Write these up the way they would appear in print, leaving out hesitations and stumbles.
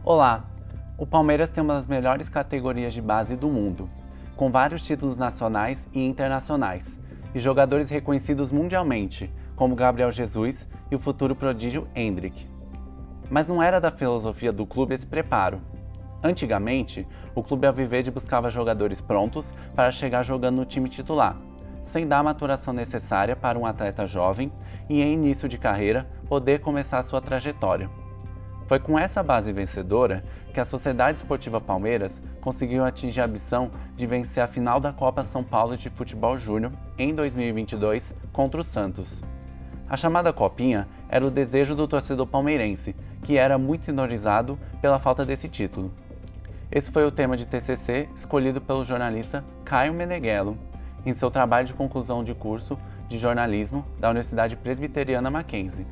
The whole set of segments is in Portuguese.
Olá! O Palmeiras tem uma das melhores categorias de base do mundo, com vários títulos nacionais e internacionais, e jogadores reconhecidos mundialmente, como Gabriel Jesus e o futuro prodígio Endrick. Mas não era da filosofia do clube esse preparo. Antigamente, o clube Alviverde buscava jogadores prontos para chegar jogando no time titular, sem dar a maturação necessária para um atleta jovem e em início de carreira poder começar sua trajetória. Foi com essa base vencedora que a Sociedade Esportiva Palmeiras conseguiu atingir a ambição de vencer a final da Copa São Paulo de Futebol Júnior em 2022 contra o Santos. A chamada Copinha era o desejo do torcedor palmeirense, que era muito ignorizado pela falta desse título. Esse foi o tema de TCC escolhido pelo jornalista Caio Meneghello, em seu trabalho de conclusão de curso de jornalismo da Universidade Presbiteriana Mackenzie.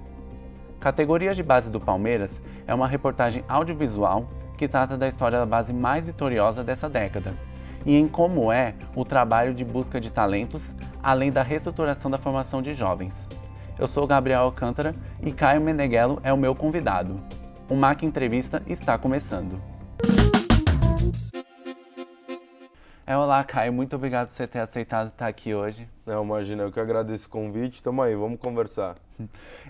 Categorias de Base do Palmeiras é uma reportagem audiovisual que trata da história da base mais vitoriosa dessa década e em como é o trabalho de busca de talentos, além da reestruturação da formação de jovens. Eu sou Gabriel Alcântara e Caio Meneghello é o meu convidado. O MAC Entrevista está começando. Olá, Caio, muito obrigado por você ter aceitado estar aqui hoje. Não, imagina, eu que agradeço o convite. Tamo aí, vamos conversar.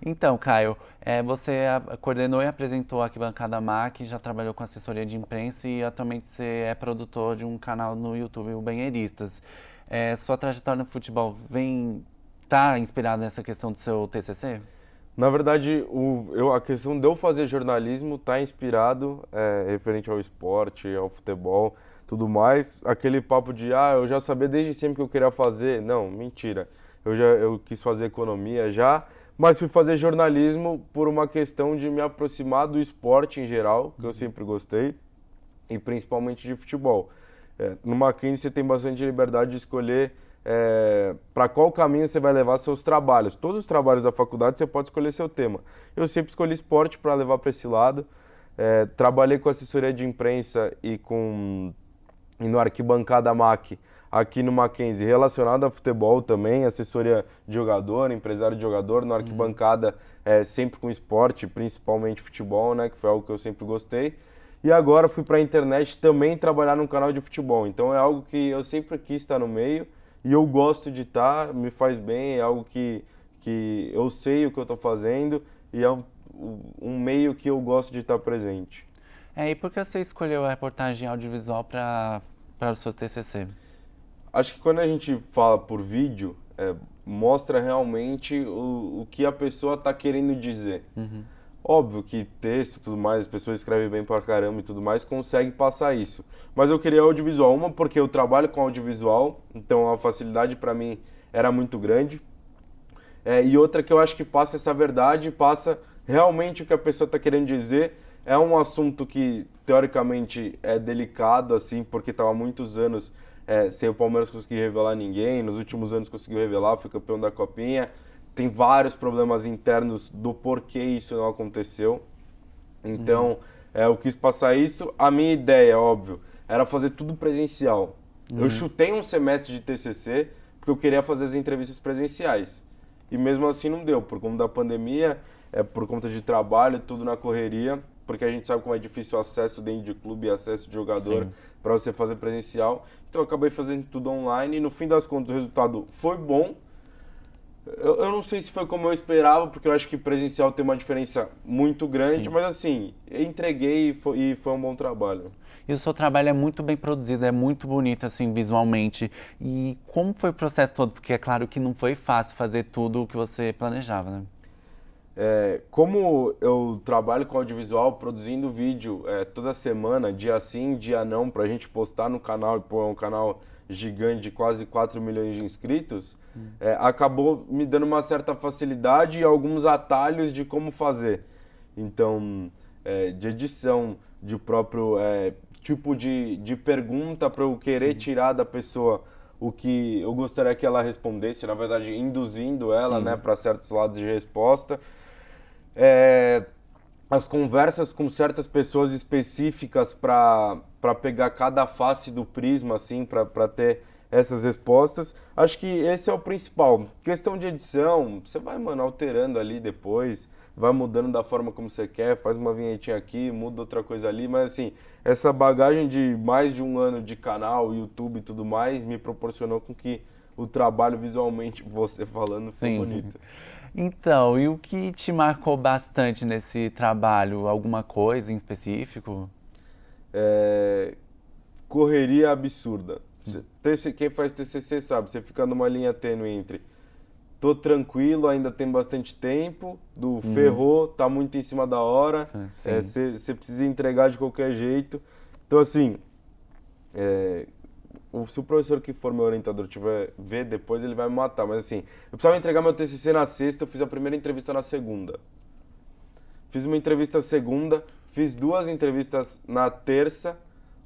Então, Caio, você coordenou e apresentou a Arquibancada MAC, já trabalhou com assessoria de imprensa e atualmente você é produtor de um canal no YouTube, o Banheiristas. Sua trajetória no futebol tá inspirada nessa questão do seu TCC? Na verdade, a questão de eu fazer jornalismo tá inspirado referente ao esporte, ao futebol, tudo mais. Aquele papo de, eu já sabia desde sempre que eu queria fazer. Não, mentira. Eu quis fazer economia já, mas fui fazer jornalismo por uma questão de me aproximar do esporte em geral, que eu sempre gostei, e principalmente de futebol. No Mackenzie você tem bastante liberdade de escolher para qual caminho você vai levar seus trabalhos. Todos os trabalhos da faculdade você pode escolher seu tema. Eu sempre escolhi esporte para levar para esse lado. Trabalhei com assessoria de imprensa e no Arquibancada MAC, aqui no Mackenzie, relacionado a futebol também, assessoria de jogador, empresário de jogador, no Arquibancada sempre com esporte, principalmente futebol, né, que foi algo que eu sempre gostei. E agora fui para a internet também trabalhar num canal de futebol, então é algo que eu sempre quis estar no meio e eu gosto de estar, me faz bem, é algo que eu sei o que eu estou fazendo e é um meio que eu gosto de estar presente. E por que você escolheu a reportagem audiovisual para o seu TCC? Acho que quando a gente fala por vídeo, mostra realmente o que a pessoa está querendo dizer. Uhum. Óbvio que texto e tudo mais, as pessoas escrevem bem pra caramba e tudo mais, consegue passar isso. Mas eu queria audiovisual, uma porque eu trabalho com audiovisual, então a facilidade para mim era muito grande. E outra que eu acho que passa essa verdade, passa realmente o que a pessoa está querendo dizer. É um assunto que, teoricamente, é delicado, assim, porque estava há muitos anos sem o Palmeiras conseguir revelar ninguém. Nos últimos anos conseguiu revelar, foi campeão da Copinha. Tem vários problemas internos do porquê isso não aconteceu. Então, eu quis passar isso. A minha ideia, óbvio, era fazer tudo presencial. Eu chutei um semestre de TCC porque eu queria fazer as entrevistas presenciais. E mesmo assim não deu, por conta da pandemia, por conta de trabalho, tudo na correria. Porque a gente sabe como é difícil o acesso dentro de clube e acesso de jogador para você fazer presencial. Então eu acabei fazendo tudo online e no fim das contas o resultado foi bom. Eu não sei se foi como eu esperava, porque eu acho que presencial tem uma diferença muito grande, mas assim, eu entreguei e foi um bom trabalho. E o seu trabalho é muito bem produzido, é muito bonito assim visualmente. E como foi o processo todo? Porque é claro que não foi fácil fazer tudo o que você planejava, né? Como eu trabalho com audiovisual, produzindo vídeo toda semana, dia sim, dia não, pra gente postar no canal, e é um canal gigante de quase 4 milhões de inscritos, acabou me dando uma certa facilidade e alguns atalhos de como fazer. Então, de edição, de próprio tipo de pergunta para eu querer tirar da pessoa o que eu gostaria que ela respondesse, na verdade induzindo ela, né, para certos lados de resposta. As conversas com certas pessoas específicas para para pegar cada face do prisma, assim, para ter essas respostas. Acho que esse é o principal. Questão de edição, você vai, mano, alterando ali depois, vai mudando da forma como você quer, faz uma vinhetinha aqui, muda outra coisa ali, mas assim, essa bagagem de mais de um ano de canal, YouTube e tudo mais, me proporcionou com que o trabalho visualmente, você falando, foi bonito. Então, e o que te marcou bastante nesse trabalho? Alguma coisa em específico? Correria absurda. Quem faz TCC sabe, você fica numa linha tênue entre tô tranquilo, ainda tem bastante tempo, do ferrou, tá muito em cima da hora, você precisa entregar de qualquer jeito. Então, assim, se o professor que for meu orientador tiver ver depois, ele vai me matar. Mas assim, eu precisava entregar meu TCC na sexta, eu fiz a primeira entrevista na segunda. Fiz uma entrevista segunda, fiz 2 entrevistas na terça,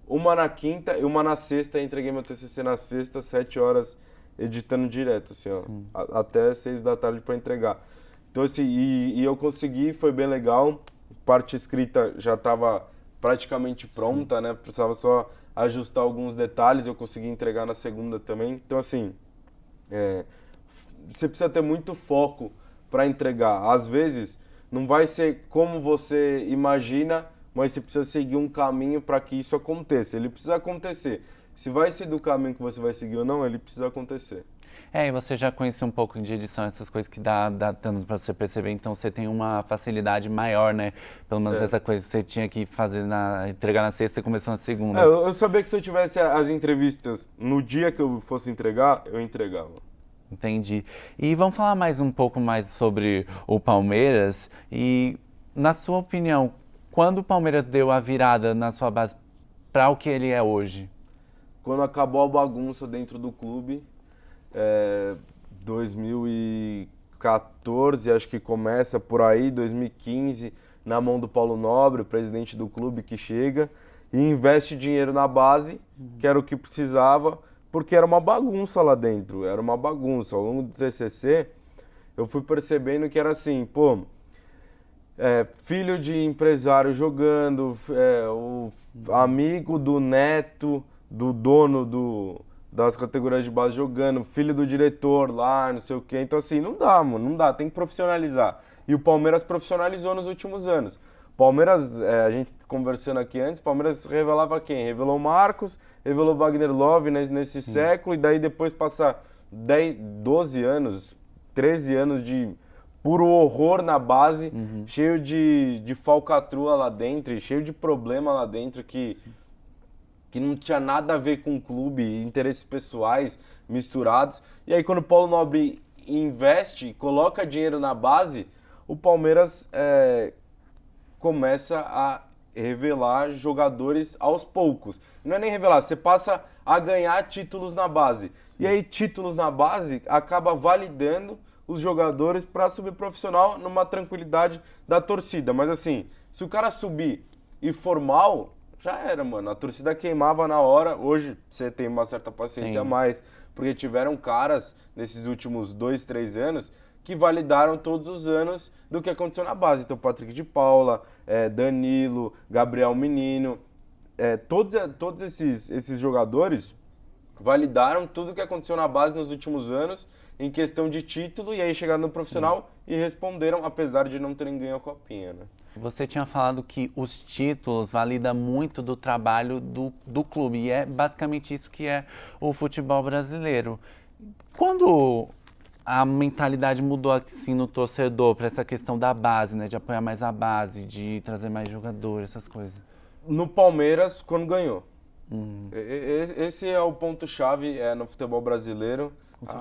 uma na quinta e uma na sexta. Entreguei meu TCC na sexta, 7 horas, editando direto, assim, ó, até 6 da tarde para entregar. Então, assim, e eu consegui, foi bem legal. Parte escrita já estava praticamente pronta, né? Precisava só ajustar alguns detalhes, eu consegui entregar na segunda também. Então, assim, você precisa ter muito foco para entregar. Às vezes, não vai ser como você imagina, mas você precisa seguir um caminho para que isso aconteça. Ele precisa acontecer. Se vai ser do caminho que você vai seguir ou não, ele precisa acontecer. E você já conhece um pouco de edição, essas coisas que dá tanto para você perceber, então você tem uma facilidade maior, né? Pelo menos essa coisa que você tinha que fazer, entregar na sexta e começou na segunda. Eu sabia que se eu tivesse as entrevistas no dia que eu fosse entregar, eu entregava. Entendi. E vamos falar mais um pouco mais sobre o Palmeiras e, na sua opinião, quando o Palmeiras deu a virada na sua base para o que ele é hoje? Quando acabou a bagunça dentro do clube, 2014, acho que começa por aí, 2015, na mão do Paulo Nobre, o presidente do clube que chega e investe dinheiro na base, que era o que precisava, porque era uma bagunça lá dentro, era uma bagunça. Ao longo do TCC, eu fui percebendo que era assim, filho de empresário jogando, o amigo do neto do dono das categorias de base jogando, filho do diretor lá, não sei o quê. Então, assim, não dá, mano, não dá, tem que profissionalizar. E o Palmeiras profissionalizou nos últimos anos. Palmeiras, a gente conversando aqui antes, Palmeiras revelava quem? Revelou o Marcos, revelou o Wagner Love nesse século, e daí depois passa 12 anos, 13 anos de puro horror na base, cheio de falcatrua lá dentro, cheio de problema lá dentro que não tinha nada a ver com o clube, interesses pessoais misturados. E aí quando o Paulo Nobre investe, coloca dinheiro na base, o Palmeiras começa a revelar jogadores aos poucos. Não é nem revelar, você passa a ganhar títulos na base. E aí títulos na base acaba validando os jogadores para subir profissional numa tranquilidade da torcida. Mas assim, se o cara subir e for mal, já era, mano. A torcida queimava na hora. Hoje você tem uma certa paciência a mais, porque tiveram caras nesses últimos 2, 3 anos que validaram todos os anos do que aconteceu na base. Então, Patrick de Paula, Danilo, Gabriel Menino, todos esses jogadores validaram tudo que aconteceu na base nos últimos anos em questão de título, e aí chegaram no profissional e responderam, apesar de não terem ganho a copinha, né? Você tinha falado que os títulos validam muito do trabalho do clube, e é basicamente isso que é o futebol brasileiro. Quando a mentalidade mudou assim no torcedor para essa questão da base, né, de apoiar mais a base, de trazer mais jogadores, essas coisas? No Palmeiras, quando ganhou. Esse é o ponto-chave no futebol brasileiro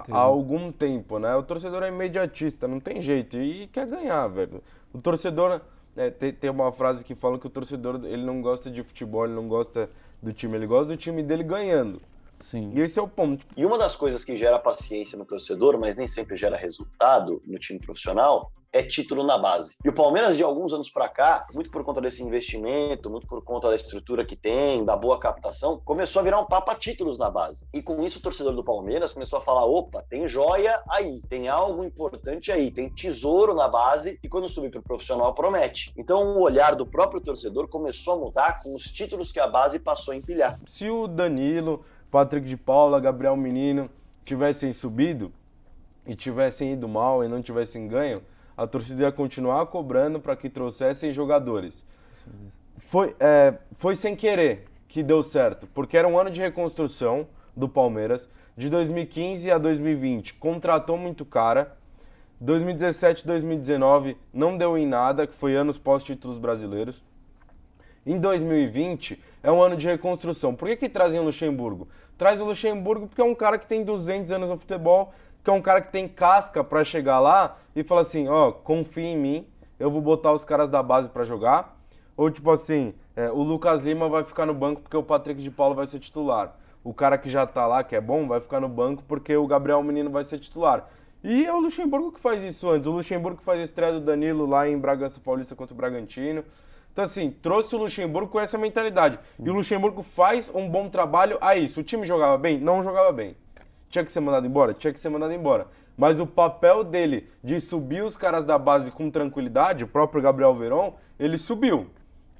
há algum tempo, né? O torcedor é imediatista, não tem jeito, e quer ganhar, velho. O torcedor... tem uma frase que fala que o torcedor ele não gosta de futebol, ele não gosta do time, ele gosta do time dele ganhando. Sim. E esse é o ponto. E uma das coisas que gera paciência no torcedor, mas nem sempre gera resultado no time profissional, é título na base. E o Palmeiras, de alguns anos para cá, muito por conta desse investimento, muito por conta da estrutura que tem, da boa captação, começou a virar um papa-títulos na base. E com isso o torcedor do Palmeiras começou a falar, opa, tem joia aí, tem algo importante aí, tem tesouro na base e quando subir para o profissional promete. Então o olhar do próprio torcedor começou a mudar com os títulos que a base passou a empilhar. Se o Danilo, Patrick de Paula, Gabriel Menino tivessem subido e tivessem ido mal e não tivessem ganho, a torcida ia continuar cobrando para que trouxessem jogadores. Foi sem querer que deu certo, porque era um ano de reconstrução do Palmeiras, de 2015 a 2020, contratou muito cara, 2017 e 2019 não deu em nada, que foi anos pós-títulos brasileiros. Em 2020 é um ano de reconstrução. Por que trazem o Luxemburgo? Traz o Luxemburgo porque é um cara que tem 200 anos no futebol, que é um cara que tem casca para chegar lá e falar assim, ó, confia em mim, eu vou botar os caras da base para jogar. Ou tipo assim, o Lucas Lima vai ficar no banco porque o Patrick de Paula vai ser titular. O cara que já tá lá, que é bom, vai ficar no banco porque o Gabriel Menino vai ser titular. E é o Luxemburgo que faz isso antes. O Luxemburgo que faz a estreia do Danilo lá em Bragança Paulista contra o Bragantino. Então assim, trouxe o Luxemburgo com essa mentalidade. E o Luxemburgo faz um bom trabalho a isso. O time jogava bem? Não jogava bem. Tinha que ser mandado embora? Tinha que ser mandado embora. Mas o papel dele de subir os caras da base com tranquilidade, o próprio Gabriel Veron, ele subiu.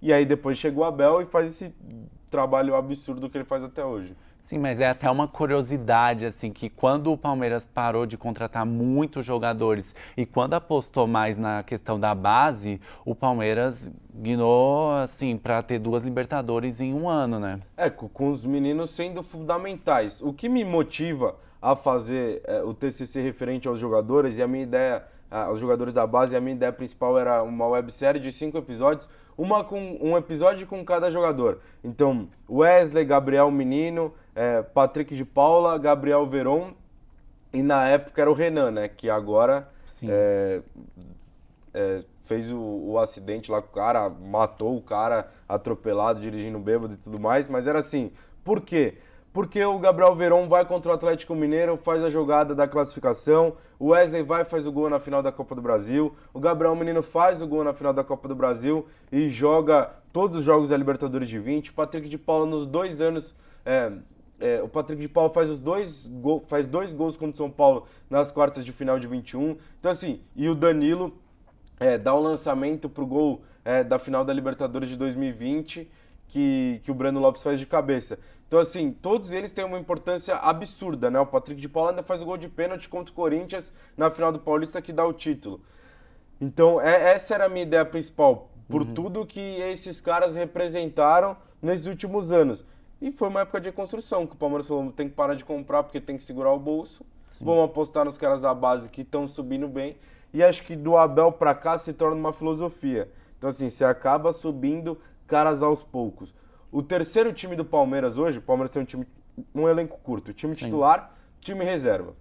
E aí depois chegou o Abel e faz esse trabalho absurdo que ele faz até hoje. Sim, mas é até uma curiosidade, assim, que quando o Palmeiras parou de contratar muitos jogadores e quando apostou mais na questão da base, o Palmeiras guinou, assim, para ter 2 Libertadores em um ano, né? Com os meninos sendo fundamentais. O que me motiva a fazer o TCC referente aos jogadores e a minha ideia, aos jogadores da base, e a minha ideia principal era uma websérie de 5 episódios, um episódio com cada jogador. Então, Wesley, Gabriel Menino, Patrick de Paula, Gabriel Veron e na época era o Renan, né? Que agora fez o acidente lá com o cara, matou o cara atropelado, dirigindo bêbado e tudo mais, mas era assim, por quê? Porque o Gabriel Veron vai contra o Atlético Mineiro, faz a jogada da classificação, o Wesley vai e faz o gol na final da Copa do Brasil, o Gabriel Menino faz o gol na final da Copa do Brasil e joga todos os jogos da Libertadores de 20, o Patrick de Paula nos 2 anos... o Patrick de Paula faz 2 gols contra o São Paulo nas quartas de final de 21. Então assim, e o Danilo dá o lançamento pro gol da final da Libertadores de 2020 que o Breno Lopes faz de cabeça. Então assim, todos eles têm uma importância absurda, né? O Patrick de Paula ainda faz o gol de pênalti contra o Corinthians na final do Paulista que dá o título. Então essa era a minha ideia principal, por tudo que esses caras representaram nesses últimos anos. E foi uma época de reconstrução, que o Palmeiras falou, tem que parar de comprar porque tem que segurar o bolso. Sim. Vamos apostar nos caras da base que estão subindo bem. E acho que do Abel pra cá se torna uma filosofia. Então assim, você acaba subindo caras aos poucos. O terceiro time do Palmeiras hoje, o Palmeiras tem um elenco curto. Time titular, time reserva.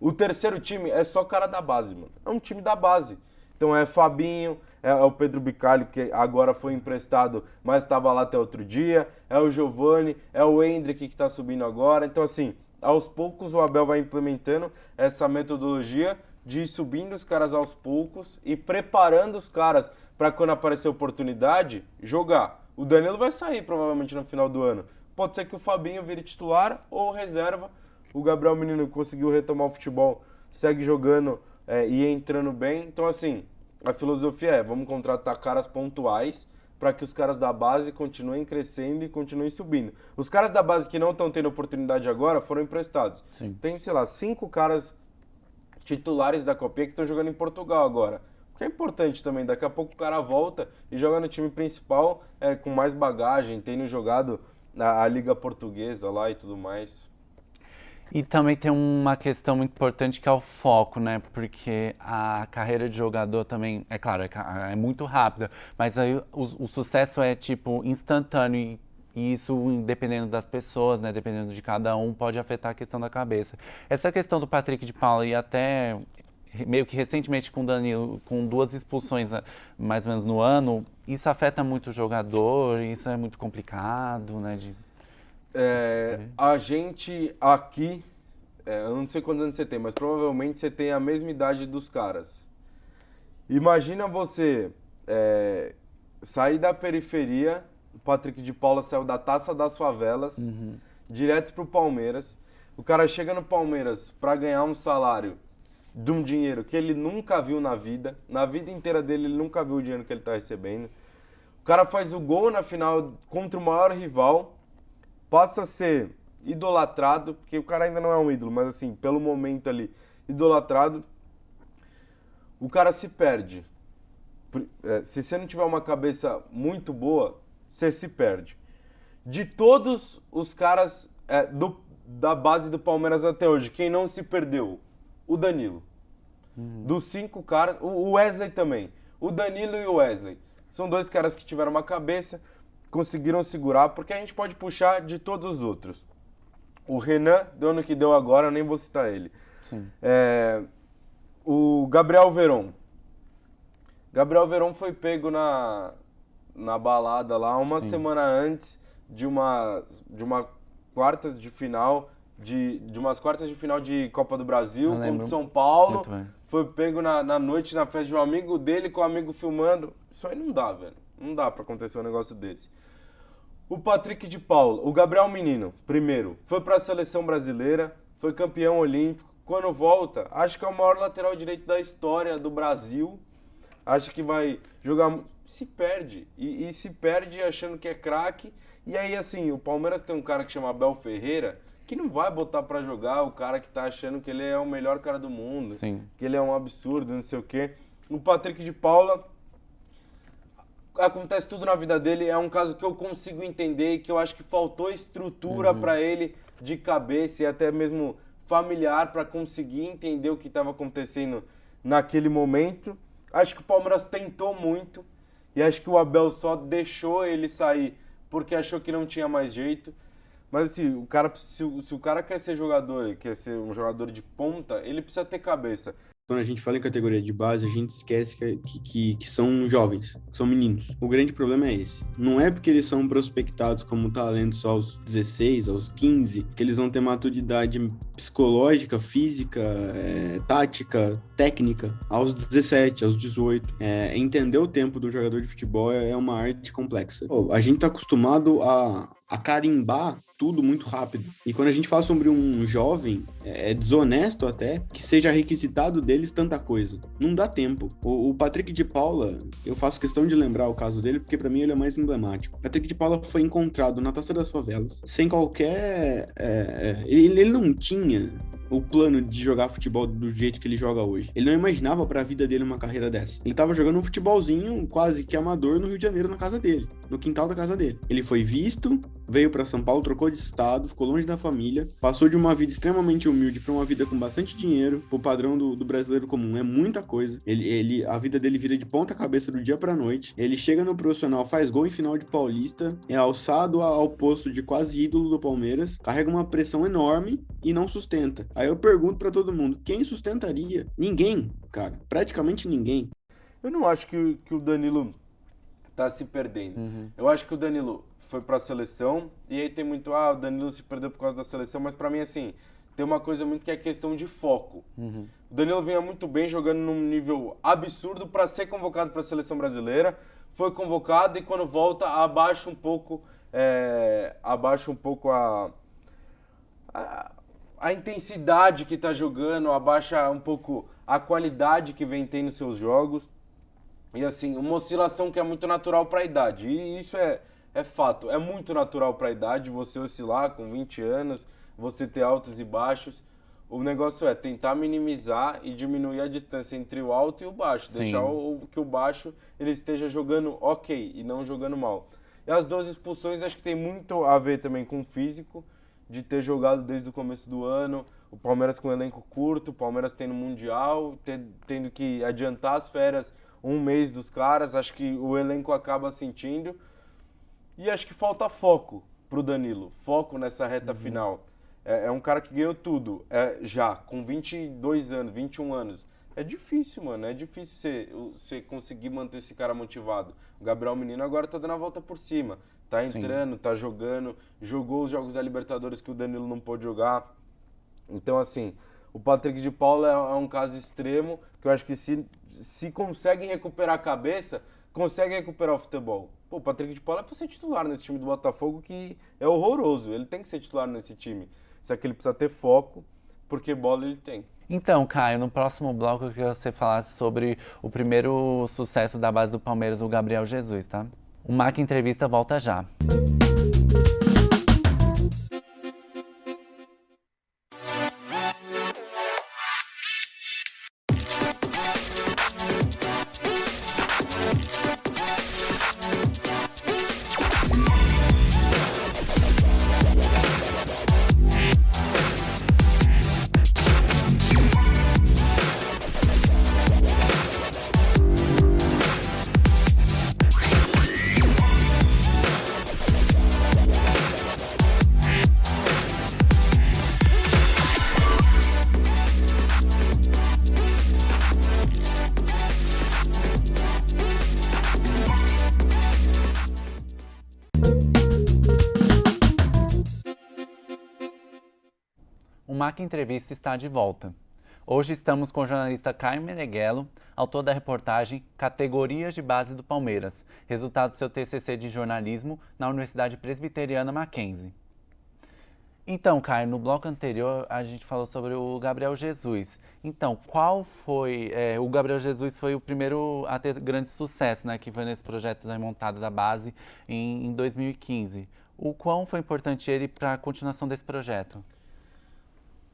O terceiro time é só cara da base, mano. É um time da base. Então é Fabinho, é o Pedro Bicalho, que agora foi emprestado, mas estava lá até outro dia, é o Giovani, é o Hendrick que está subindo agora. Então assim, aos poucos o Abel vai implementando essa metodologia de ir subindo os caras aos poucos e preparando os caras para quando aparecer oportunidade, jogar. O Danilo vai sair provavelmente no final do ano. Pode ser que o Fabinho vire titular ou reserva. O Gabriel Menino conseguiu retomar o futebol, segue jogando e entrando bem. Então assim, a filosofia vamos contratar caras pontuais para que os caras da base continuem crescendo e continuem subindo. Os caras da base que não estão tendo oportunidade agora foram emprestados. Sim. Tem, sei lá, 5 caras titulares da Copinha que estão jogando em Portugal agora. O que é importante também, daqui a pouco o cara volta e joga no time principal com mais bagagem, tendo jogado a Liga Portuguesa lá e tudo mais. E também tem uma questão muito importante que é o foco, né? Porque a carreira de jogador também, é claro, é muito rápida, mas aí o sucesso é tipo instantâneo e isso, dependendo das pessoas, né? Dependendo de cada um, pode afetar a questão da cabeça. Essa questão do Patrick de Paula e até meio que recentemente com o Danilo, com 2 expulsões mais ou menos no ano, isso afeta muito o jogador, isso é muito complicado, né? A gente aqui, eu não sei quantos anos você tem, mas provavelmente você tem a mesma idade dos caras. Imagina você sair da periferia, o Patrick de Paula saiu da Taça das Favelas, direto pro Palmeiras. O cara chega no Palmeiras para ganhar um salário de um dinheiro que ele nunca viu na vida inteira dele ele nunca viu o dinheiro que ele tá recebendo. O cara faz o gol na final contra o maior rival, passa a ser idolatrado, porque o cara ainda não é um ídolo, mas assim, pelo momento ali, idolatrado. O cara se perde. Se você não tiver uma cabeça muito boa, você se perde. De todos os caras da base do Palmeiras até hoje, quem não se perdeu? O Danilo. Dos 5 caras, o Wesley também. O Danilo e o Wesley. São 2 caras que tiveram uma cabeça, conseguiram segurar, porque a gente pode puxar de todos os outros. O Renan deu no que deu agora, eu nem vou citar ele. Sim. O Gabriel Veron. Gabriel Veron foi pego na balada lá uma semana antes de umas quartas de final de Copa do Brasil contra o São Paulo. Foi pego na noite na festa de um amigo dele com um amigo filmando. Isso aí não dá, velho. Não dá pra acontecer um negócio desse. O Patrick de Paula, o Gabriel Menino, primeiro, foi pra seleção brasileira, foi campeão olímpico. Quando volta, acho que é o maior lateral direito da história do Brasil. Acho que vai jogar... Se perde. E se perde achando que é craque. E aí, assim, o Palmeiras tem um cara que chama Abel Ferreira, que não vai botar pra jogar o cara que tá achando que ele é o melhor cara do mundo. Sim. Que ele é um absurdo, não sei o quê. O Patrick de Paula... Acontece tudo na vida dele, é um caso que eu consigo entender, que eu acho que faltou estrutura pra ele de cabeça e até mesmo familiar para conseguir entender o que estava acontecendo naquele momento. Acho que o Palmeiras tentou muito e acho que o Abel só deixou ele sair porque achou que não tinha mais jeito. Mas assim, o cara, se o cara quer ser jogador, quer ser um jogador de ponta, ele precisa ter cabeça. Quando a gente fala em categoria de base, a gente esquece que são jovens, que são meninos. O grande problema é esse. Não é porque eles são prospectados como talentos aos 16, aos 15, que eles vão ter maturidade psicológica, física, tática, técnica aos 17, aos 18. Entender o tempo do jogador de futebol é uma arte complexa. A gente tá acostumado a carimbar tudo muito rápido. E quando a gente fala sobre um jovem, é desonesto até que seja requisitado deles tanta coisa. Não dá tempo. O Patrick de Paula, eu faço questão de lembrar o caso dele, porque para mim ele é mais emblemático. Patrick de Paula foi encontrado na Taça das Favelas, sem qualquer... Ele não tinha o plano de jogar futebol do jeito que ele joga hoje. Ele não imaginava pra vida dele uma carreira dessa. Ele tava jogando um futebolzinho quase que amador no Rio de Janeiro, na casa dele, no quintal da casa dele. Ele foi visto, veio pra São Paulo, trocou de estado, ficou longe da família, passou de uma vida extremamente humilde pra uma vida com bastante dinheiro, pro padrão do brasileiro comum, é muita coisa. A vida dele vira de ponta cabeça do dia pra noite. Ele chega no profissional, faz gol em final de Paulista, é alçado ao posto de quase ídolo do Palmeiras, carrega uma pressão enorme e não sustenta. Aí eu pergunto pra todo mundo, quem sustentaria? Ninguém, cara. Praticamente ninguém. Eu não acho que o Danilo tá se perdendo. Eu acho que o Danilo foi pra seleção e aí tem muito, o Danilo se perdeu por causa da seleção, mas pra mim, assim, tem uma coisa muito que é questão de foco. O Danilo vinha muito bem, jogando num nível absurdo pra ser convocado pra seleção brasileira, foi convocado e quando volta abaixa um pouco a intensidade que tá jogando, abaixa um pouco a qualidade que vem tendo nos seus jogos. E assim, uma oscilação que é muito natural para a idade. E isso é fato, é muito natural para a idade, você oscilar com 20 anos, você ter altos e baixos. O negócio é tentar minimizar e diminuir a distância entre o alto e o baixo. Sim. Deixar que o baixo ele esteja jogando ok e não jogando mal. E as 2 expulsões acho que tem muito a ver também com o físico, de ter jogado desde o começo do ano, o Palmeiras com um elenco curto, o Palmeiras tendo Mundial, tendo que adiantar as férias um mês dos caras, acho que o elenco acaba sentindo. E acho que falta foco pro Danilo, foco nessa reta final. É um cara que ganhou tudo, já, com 22 anos, 21 anos. É difícil, mano, é difícil você conseguir manter esse cara motivado. O Gabriel Menino agora tá dando a volta por cima. Tá entrando, tá jogando, jogou os jogos da Libertadores que o Danilo não pôde jogar. Então, assim, O Patrick de Paula é um caso extremo, que eu acho que se consegue recuperar a cabeça, consegue recuperar o futebol. Pô, o Patrick de Paula é pra ser titular nesse time do Botafogo, que é horroroso. Ele tem que ser titular nesse time. Só que ele precisa ter foco, porque bola ele tem. Então, Caio, no próximo bloco eu queria que você falasse sobre o primeiro sucesso da base do Palmeiras, o Gabriel Jesus, tá? O Mac Entrevista volta já. O Mac Entrevista está de volta. Hoje estamos com o jornalista Caio Meneghello, autor da reportagem Categorias de Base do Palmeiras, resultado do seu TCC de jornalismo na Universidade Presbiteriana Mackenzie. Então, Caio, no bloco anterior a gente falou sobre o Gabriel Jesus. Então, qual foi... o Gabriel Jesus foi o primeiro a ter grande sucesso, né, que foi nesse projeto da remontada da base em 2015. O quão foi importante ele para a continuação desse projeto?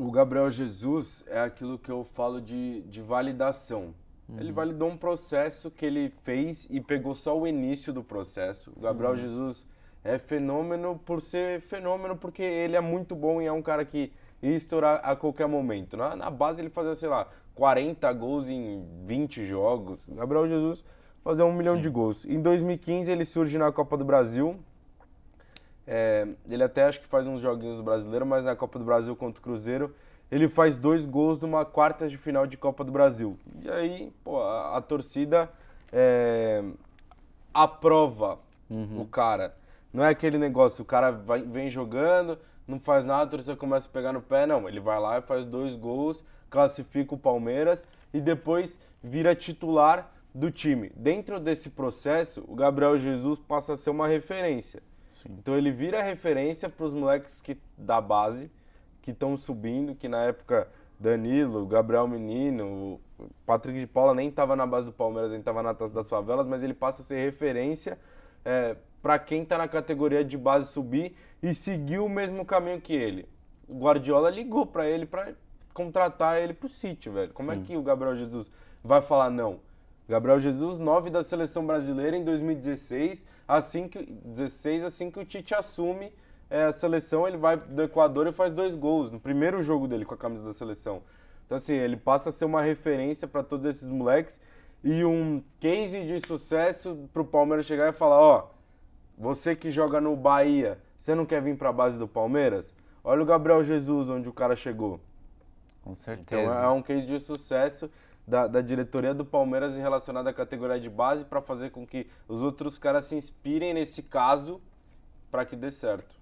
O Gabriel Jesus é aquilo que eu falo de validação. Ele validou um processo que ele fez e pegou só o início do processo. O Gabriel Jesus é fenômeno por ser fenômeno, porque ele é muito bom e é um cara que ia estourar a qualquer momento. Na base ele fazia, sei lá, 40 gols em 20 jogos. O Gabriel Jesus fazia 1 milhão de gols. Em 2015 ele surge na Copa do Brasil. Ele até acho que faz uns joguinhos do Brasileiro, mas na Copa do Brasil contra o Cruzeiro, ele faz 2 gols numa quarta de final de Copa do Brasil. E aí, pô, a torcida aprova o cara. Não é aquele negócio, o cara vem jogando, não faz nada, a torcida começa a pegar no pé. Não, ele vai lá e faz 2 gols, classifica o Palmeiras e depois vira titular do time. Dentro desse processo, o Gabriel Jesus passa a ser uma referência. Então ele vira referência para os moleques da base que estão subindo, que na época Danilo, Gabriel Menino, o Patrick de Paula nem estava na base do Palmeiras, ele estava na Taça das Favelas, mas ele passa a ser referência para quem está na categoria de base subir e seguir o mesmo caminho que ele. O Guardiola ligou para ele para contratar ele pro City, velho. Como é que o Gabriel Jesus vai falar não? Gabriel Jesus, 9 da seleção brasileira em 2016, assim que o Tite assume a seleção, ele vai do Equador e faz 2 gols no primeiro jogo dele com a camisa da seleção. Então assim, ele passa a ser uma referência para todos esses moleques e um case de sucesso pro Palmeiras chegar e falar, ó, você que joga no Bahia, você não quer vir pra base do Palmeiras? Olha o Gabriel Jesus, onde o cara chegou. Com certeza. Então é um case de sucesso da diretoria do Palmeiras relacionada à categoria de base para fazer com que os outros caras se inspirem nesse caso para que dê certo.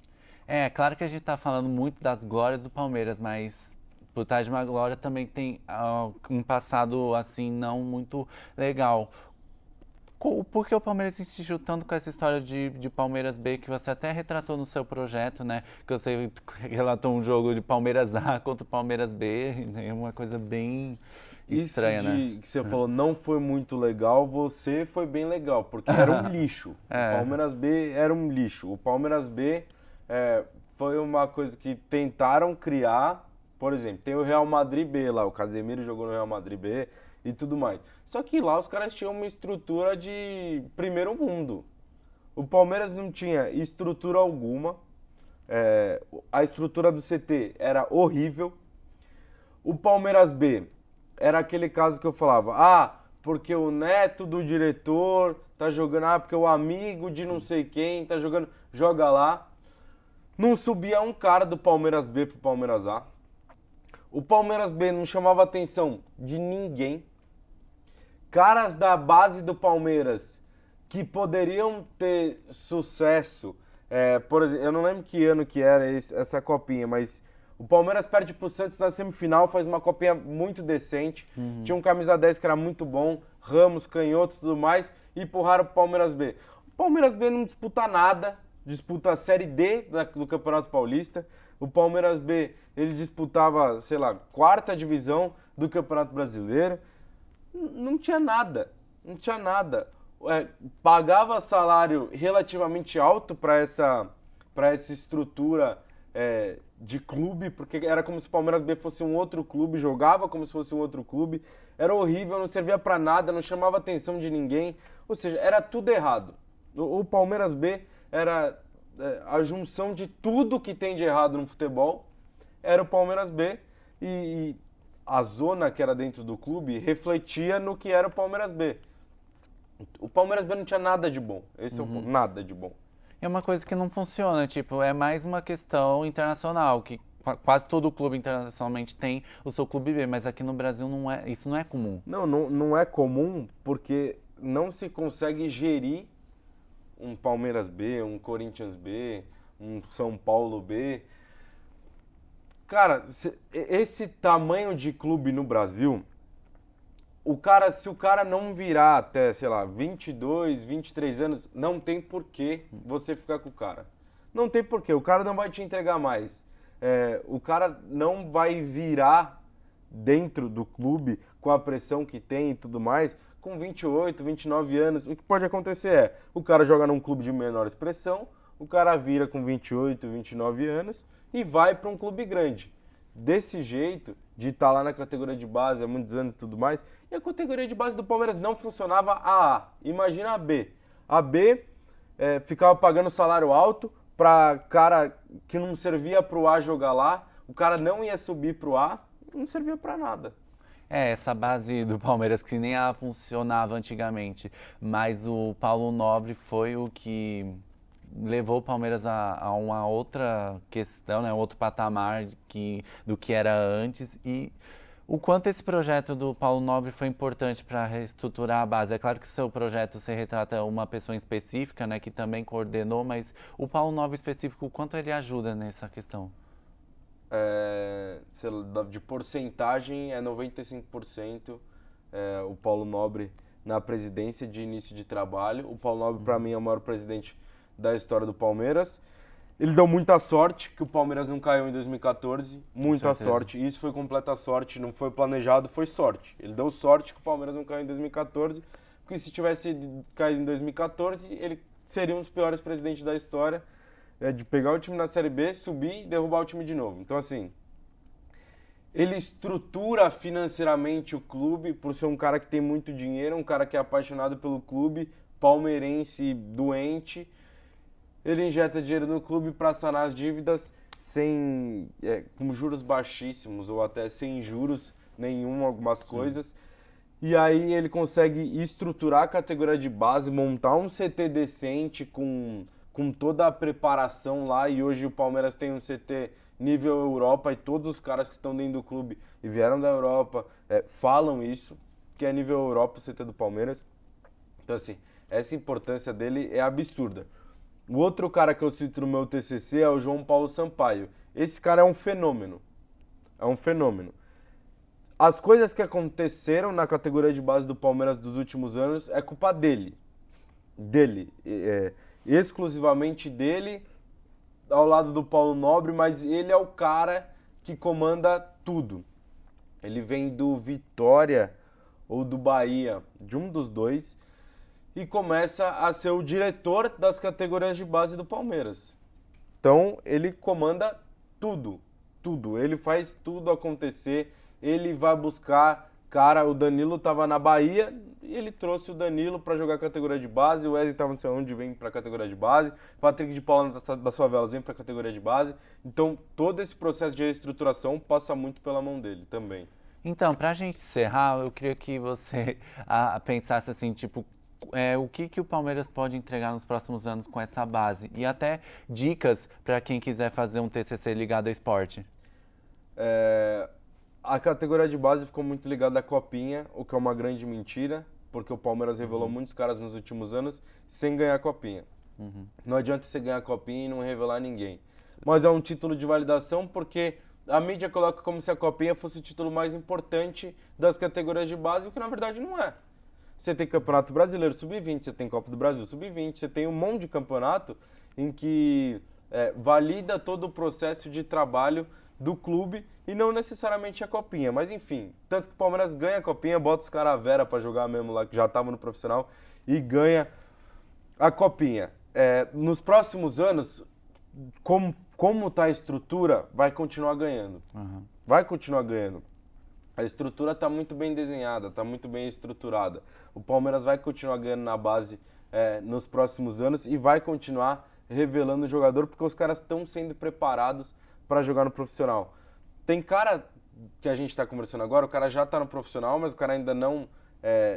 Claro que a gente tá falando muito das glórias do Palmeiras, mas por trás de uma glória também tem um passado assim não muito legal. Por que o Palmeiras insistiu tanto com essa história de Palmeiras B, que você até retratou no seu projeto, né? Que você relatou um jogo de Palmeiras A contra o Palmeiras B, é uma coisa bem estranha, né? Que você falou não foi muito legal, você foi bem legal, porque era um lixo. O Palmeiras B era um lixo. O Palmeiras B foi uma coisa que tentaram criar, por exemplo, tem o Real Madrid B lá, o Casemiro jogou no Real Madrid B e tudo mais. Só que lá os caras tinham uma estrutura de primeiro mundo. O Palmeiras não tinha estrutura alguma, a estrutura do CT era horrível. O Palmeiras B era aquele caso que eu falava, porque o neto do diretor tá jogando, porque o amigo de não sei quem tá jogando, joga lá. Não subia um cara do Palmeiras B pro Palmeiras A. O Palmeiras B não chamava a atenção de ninguém. Caras da base do Palmeiras que poderiam ter sucesso, por exemplo, eu não lembro que ano que era essa copinha, mas O Palmeiras perde pro Santos na semifinal, faz uma copinha muito decente. Tinha um camisa 10 que era muito bom, Ramos, Canhoto e tudo mais, e empurraram pro Palmeiras B. O Palmeiras B não disputa nada, disputa a Série D do Campeonato Paulista. O Palmeiras B, ele disputava, sei lá, 4ª divisão do Campeonato Brasileiro. Não tinha nada, não tinha nada. Pagava salário relativamente alto para essa estrutura de clube, porque era como se o Palmeiras B fosse um outro clube, jogava como se fosse um outro clube, era horrível, não servia para nada, não chamava atenção de ninguém, ou seja, era tudo errado. O Palmeiras B era a junção de tudo que tem de errado no futebol, era o Palmeiras B, e a zona que era dentro do clube refletia no que era o Palmeiras B. O Palmeiras B não tinha nada de bom, esse é o ponto, nada de bom. É uma coisa que não funciona, tipo, é mais uma questão internacional, que quase todo clube internacionalmente tem o seu clube B, mas aqui no Brasil isso não é comum. Não é comum porque não se consegue gerir um Palmeiras B, um Corinthians B, um São Paulo B. Cara, esse tamanho de clube no Brasil, se o cara não virar até, sei lá, 22, 23 anos, não tem porquê você ficar com o cara. Não tem porquê, o cara não vai te entregar mais. O cara não vai virar dentro do clube com a pressão que tem e tudo mais, com 28, 29 anos. O que pode acontecer o cara joga num clube de menor expressão, o cara vira com 28, 29 anos e vai para um clube grande. Desse jeito, de estar lá na categoria de base há muitos anos e tudo mais, e a categoria de base do Palmeiras não funcionava a A. Imagina a B. A B ficava pagando salário alto para cara que não servia para o A jogar lá, o cara não ia subir para o A, não servia para nada. Essa base do Palmeiras que nem ela funcionava antigamente, mas o Paulo Nobre foi o que levou o Palmeiras a uma outra questão, né, outro patamar do que era antes, e o quanto esse projeto do Paulo Nobre foi importante para reestruturar a base. É claro que o seu projeto se retrata uma pessoa em específica, né, que também coordenou, mas o Paulo Nobre específico, o quanto ele ajuda nessa questão? De porcentagem é 95% o Paulo Nobre na presidência de início de trabalho. O Paulo Nobre, para mim, é o maior presidente da história do Palmeiras. Ele deu muita sorte que o Palmeiras não caiu em 2014, muita sorte. Isso foi completa sorte, não foi planejado, foi sorte. Ele deu sorte que o Palmeiras não caiu em 2014, porque se tivesse caído em 2014, ele seria um dos piores presidentes da história, de pegar o time na Série B, subir e derrubar o time de novo. Então, assim, ele estrutura financeiramente o clube por ser um cara que tem muito dinheiro, um cara que é apaixonado pelo clube, palmeirense doente. Ele injeta dinheiro no clube para sanar as dívidas com juros baixíssimos ou até sem juros nenhum, algumas coisas. E aí ele consegue estruturar a categoria de base, montar um CT decente com toda a preparação lá. E hoje o Palmeiras tem um CT nível Europa e todos os caras que estão dentro do clube e vieram da Europa falam isso, que é nível Europa o CT do Palmeiras. Então, assim, essa importância dele é absurda. O outro cara que eu cito no meu TCC é o João Paulo Sampaio. Esse cara é um fenômeno. É um fenômeno. As coisas que aconteceram na categoria de base do Palmeiras dos últimos anos é culpa dele. Exclusivamente dele, ao lado do Paulo Nobre, mas ele é o cara que comanda tudo. Ele vem do Vitória ou do Bahia, de um dos dois, e começa a ser o diretor das categorias de base do Palmeiras. Então, ele comanda tudo. Ele faz tudo acontecer, ele vai buscar... Cara, o Danilo estava na Bahia e ele trouxe o Danilo para jogar a categoria de base, o Wesley estava não sei onde, vem para a categoria de base, Patrick de Paula das Favelas vem para a categoria de base. Então, todo esse processo de reestruturação passa muito pela mão dele também. Então, para a gente encerrar, eu queria que você pensasse assim, tipo, o que o Palmeiras pode entregar nos próximos anos com essa base? E até dicas para quem quiser fazer um TCC ligado ao esporte. A categoria de base ficou muito ligada à Copinha, o que é uma grande mentira, porque o Palmeiras revelou muitos caras nos últimos anos sem ganhar a Copinha. Não adianta você ganhar a Copinha e não revelar ninguém. Mas é um título de validação porque a mídia coloca como se a Copinha fosse o título mais importante das categorias de base, o que na verdade não é. Você tem Campeonato Brasileiro Sub-20, você tem Copa do Brasil Sub-20, você tem um monte de campeonato em que valida todo o processo de trabalho do clube e não necessariamente a Copinha. Mas enfim, tanto que o Palmeiras ganha a Copinha, bota os caras a Vera pra jogar mesmo lá, que já estavam no profissional, e ganha a Copinha. Nos próximos anos, como tá a estrutura, vai continuar ganhando. Uhum. Vai continuar ganhando. A estrutura está muito bem desenhada, está muito bem estruturada. O Palmeiras vai continuar ganhando na base nos próximos anos e vai continuar revelando o jogador, porque os caras estão sendo preparados para jogar no profissional. Tem cara que a gente está conversando agora, o cara já está no profissional, mas o cara ainda não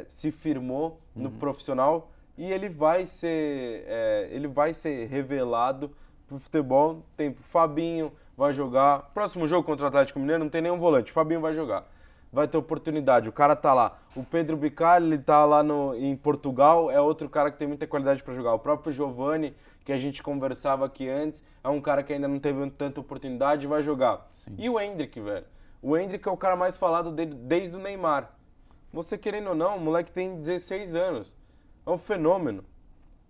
se firmou no profissional e ele vai ser revelado pro futebol. Tem o Fabinho, vai jogar. Próximo jogo contra o Atlético Mineiro não tem nenhum volante, o Fabinho vai jogar. Vai ter oportunidade, o cara tá lá. O Pedro Bicalho, ele tá lá em Portugal, é outro cara que tem muita qualidade para jogar. O próprio Giovani, que a gente conversava aqui antes, é um cara que ainda não teve tanta oportunidade e vai jogar. Sim. E o Endrick, velho? O Endrick é o cara mais falado dele desde o Neymar. Você querendo ou não, o moleque tem 16 anos. É um fenômeno.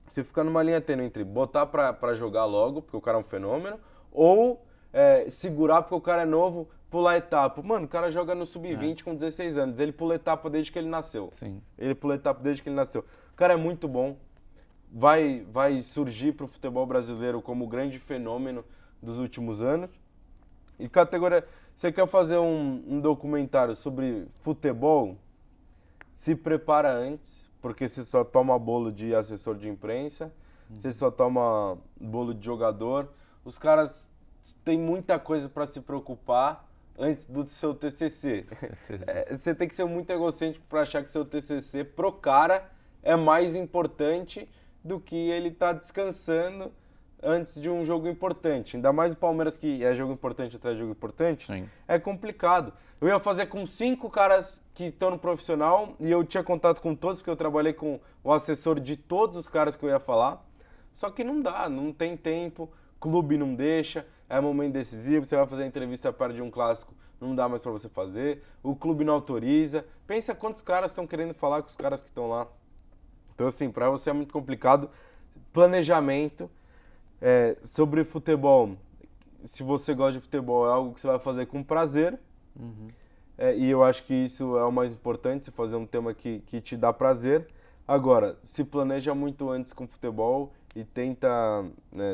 Você fica numa linha tênue entre botar pra jogar logo, porque o cara é um fenômeno, ou segurar porque o cara é novo, pular etapa. Mano, o cara joga no Sub-20 com 16 anos. Ele pula etapa desde que ele nasceu. Sim. Ele pula etapa desde que ele nasceu. O cara é muito bom. Vai surgir pro futebol brasileiro como o grande fenômeno dos últimos anos. E categoria... Você quer fazer um documentário sobre futebol? Se prepara antes, porque você só toma bolo de assessor de imprensa, você só toma bolo de jogador. Os caras têm muita coisa para se preocupar antes do seu TCC. Você tem que ser muito egocêntrico para achar que seu TCC pro cara é mais importante do que ele tá descansando antes de um jogo importante. Ainda mais o Palmeiras, que é jogo importante atrás de jogo importante. Sim. É complicado. Eu ia fazer com 5 caras que estão no profissional e eu tinha contato com todos, porque eu trabalhei com o assessor de todos os caras que eu ia falar. Só que não dá, não tem tempo, clube não deixa, é momento decisivo, você vai fazer a entrevista perto de um clássico, não dá mais para você fazer, o clube não autoriza. Pensa quantos caras estão querendo falar com os caras que estão lá. Então, assim, para você é muito complicado. Planejamento. Sobre futebol, se você gosta de futebol, é algo que você vai fazer com prazer. Uhum. E eu acho que isso é o mais importante, você fazer um tema que te dá prazer. Agora, se planeja muito antes com futebol e tenta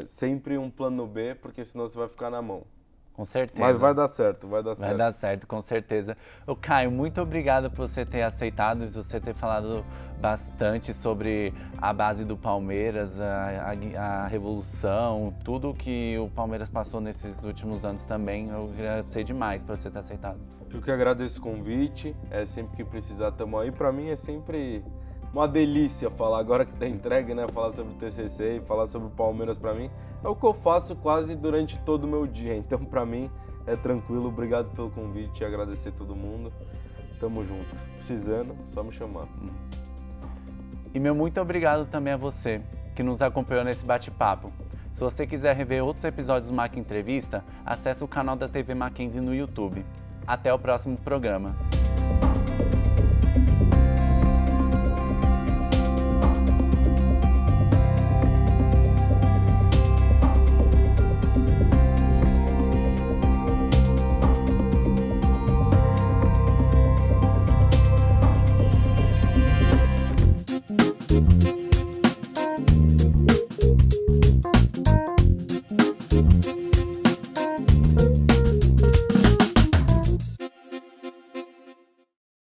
sempre um plano B, porque senão você vai ficar na mão. Com certeza. Mas vai dar certo, vai dar certo. Vai dar certo, com certeza. Caio, muito obrigado por você ter aceitado e você ter falado bastante sobre a base do Palmeiras, a revolução, tudo que o Palmeiras passou nesses últimos anos também. Eu agradecer demais por você ter aceitado. Eu que agradeço o convite, sempre que precisar estamos aí. Para mim é sempre uma delícia falar, agora que tá entregue, né? Falar sobre o TCC e falar sobre o Palmeiras, para mim é o que eu faço quase durante todo o meu dia. Então, para mim é tranquilo. Obrigado pelo convite e agradecer a todo mundo. Tamo junto. Precisando, só me chamar. E meu muito obrigado também a você que nos acompanhou nesse bate-papo. Se você quiser rever outros episódios do Mac Entrevista, acesse o canal da TV Mackenzie no YouTube. Até o próximo programa. Thank you.